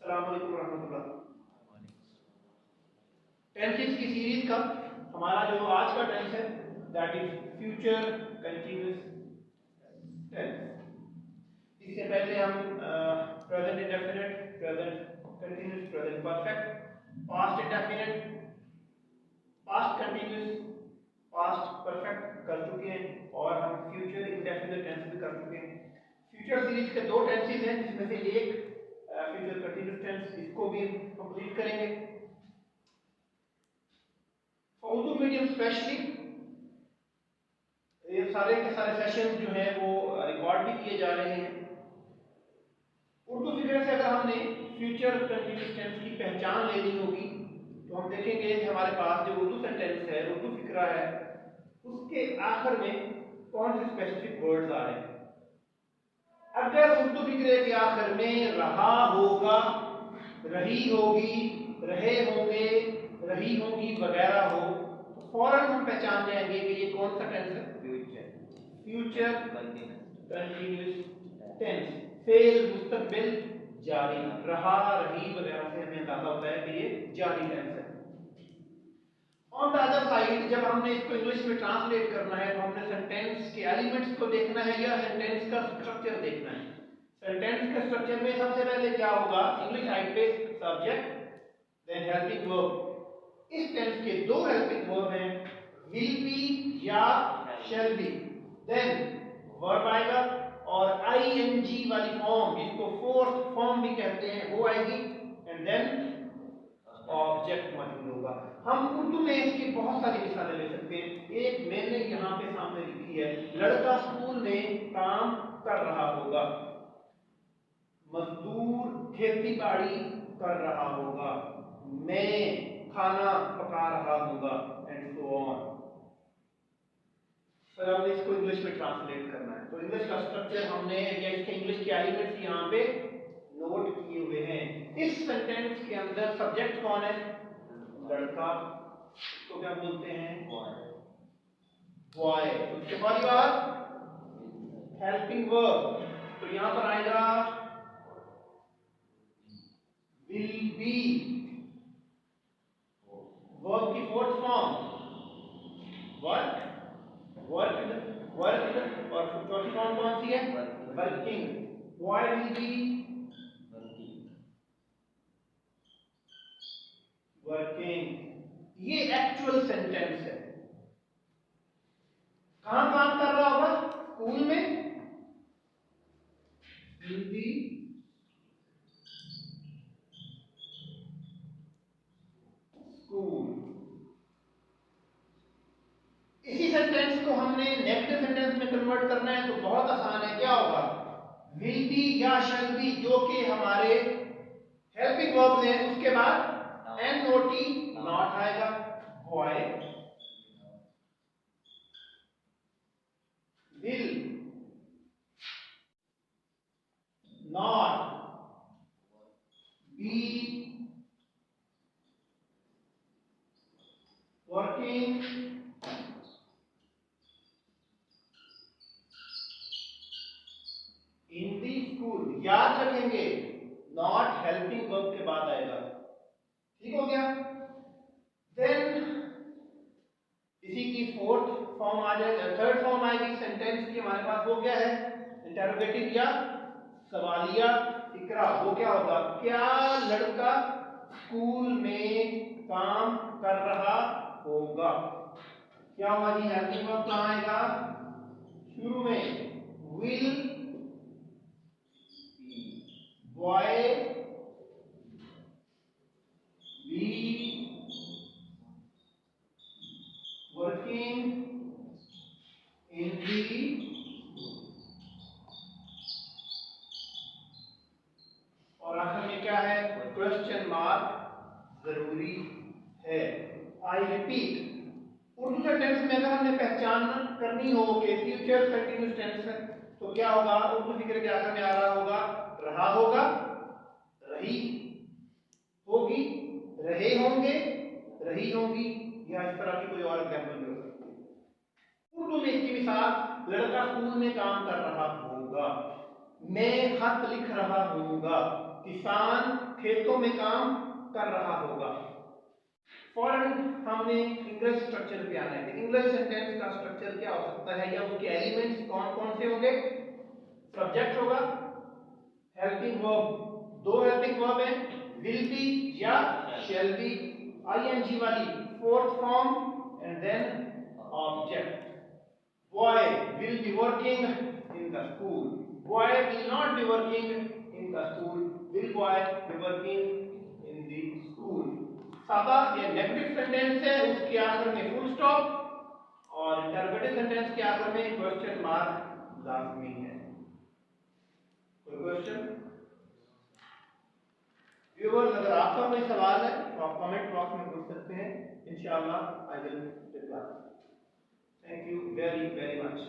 अस्सलाम वालेकुम रहमतुल्लाह। टेंसेस की सीरीज का हमारा जो आज का टेंस है that is future continuous tense. इससे पहले हम present indefinite, present continuous, present perfect, past indefinite, past continuous, past perfect कर चुके हैं और हम फ्यूचर इंडेफिनिट टेंस भी कर चुके हैं। फ्यूचर सीरीज के दो टेंसेस हैं जिसमें से एक फ्यूचर कंटिन्यूअस टेंस, इसको भी कंप्लीट करेंगे। उर्दू मीडियम स्पेशली ये सारे के सारे सेशंस जो हैं वो रिकॉर्ड भी किए जा रहे हैं। उर्दू फिगर से अगर हमने फ्यूचर कंटिन्यूअस टेंस की पहचान लेनी होगी तो हम देखेंगे कि हमारे पास जो उर्दू सेंटेंस है, उर्दू फिक्रा है, उसके आखिर में कौन से स्पेसिफिक वर्ड्स आ रहे हैं। अगर उर्दू फिक्रे के आखिर में रहा होगा, रही होगी, रहे होंगे, रही होंगी वगैरह हो तो फौरन हम पहचान जाएंगे कि ये कौन सा टेंस है, फ्यूचर कंटिन्यूअस टेंस। फेल मुस्तकबिल जारी, रहा, रही वगैरह से हमें अंदाजा होता है कि ये जारी टेंस है। ऑन द अदर साइड जब हमने इसको इंग्लिश में ट्रांसलेट करना है तो हमने सेंटेंस के एलिमेंट्स को देखना है या सेंटेंस का स्ट्रक्चर देखना है। सेंटेंस के स्ट्रक्चर में सबसे पहले क्या होगा, इंग्लिश साइड पे सब्जेक्ट देन हेल्पिंग वर्ब। इस टेंस के दो हेल्पिंग वर्ब हैं, विल बी या शैल बी। देन वर्ब आएगा और आईएनजी वाली फॉर्म जिसको फोर्थ फॉर्म भी कहते हैं वो आएगी एंड देन ऑब्जेक्ट मौजूद होगा। हम उर्दू में इसकी बहुत सारी मिसालें ले सकते हैं। एक मैंने यहाँ पे सामने लिखी है, लड़का स्कूल में काम कर रहा होगा, मजदूर खेती बाड़ी कर रहा होगा, मैं खाना पका रहा होगा एंड सो ऑन। सर हमने इसको इंग्लिश में ट्रांसलेट करना है तो इंग्लिश का स्ट्रक्चर हमने या इसके इंग्लिश के एलिमेंट्स यहाँ पे नोट किए हुए हैं। इस सेंटेंस के अंदर सब्जेक्ट कौन है, लड़का, तो क्या बोलते हैं बॉय। उसके बाद हेल्पिंग वर्ब तो यहां पर आएगा विल बी। वर्ब की fourth form work, worked, worked और चौथी फॉर्म कौन सी है, working. Boy will be working. ये एक्चुअल सेंटेंस है। कहां काम कर रहा होगा, स्कूल में, विल बी स्कूल। इसी सेंटेंस को हमने नेगेटिव सेंटेंस में कन्वर्ट करना है तो बहुत आसान है। क्या होगा, विल बी या शैल बी जो कि हमारे हेल्पिंग वर्ब्स हैं, उसके बाद एनओटी नॉट आएगा। Boy will not be working in the school. याद रखेंगे नॉट हेल्पिंग वर्ब के बाद आएगा। ठीक हो गया। देन इसी की फोर्थ फॉर्म आ जाएगा, थर्ड फॉर्म आएगी सेंटेंस की हमारे पास, वो क्या है, इंटरोगेटिव या सवालिया इकरा। वो क्या होगा, क्या लड़का स्कूल में काम कर रहा होगा। क्या होगा जी, हेल्पिंग वर्ब कहां आएगा, शुरू में, will boy be working in the और आखिर में क्या है, क्वेश्चन मार्क जरूरी है। आई रिपीट, उर्दू सेंटेंस में अगर हमने पहचान करनी हो कि फ्यूचर कंटिन्यूअस टेंस है तो क्या होगा, उर्दू फिक्र के आखिर में आ रहा होगा, रहा होगा, रही होगी, रहे होंगे, रही होंगी, या इस तरह की कोई और एग्जांपल भी हो सकती है। उर्दू में इसकी मिसाल, लड़का स्कूल में काम कर रहा होगा, मैं खत लिख रहा हूँगा, किसान खेतों में काम कर रहा होगा। फौरन हमने इंग्लिश स्ट्रक्चर पे आना है। इंग्लिश सेंटेंस का स्ट्रक्चर क्या हो सकता है या उसके एलिमेंट्स कौन कौन से होंगे? सब्जेक्ट होगा, हेल्पिंग वर्ब, दो हेल्पिंग वर्ब है, विल बी या शैल बी, आईएनजी वाली fourth form, and then object. Boy will be working in the school, boy will not be working in the school, will boy be working in the school. सादा ये negative sentence है, उसके आखिर में full stop, और interrogative sentence के आखिर में क्वेश्चन मार्क लाजमी है। कोई क्वेश्चन? व्यूअर्स, अगर आपका कोई सवाल है तो आप कमेंट बॉक्स में पूछ सकते हैं, इंशाअल्लाह I will reply. Thank you very very much.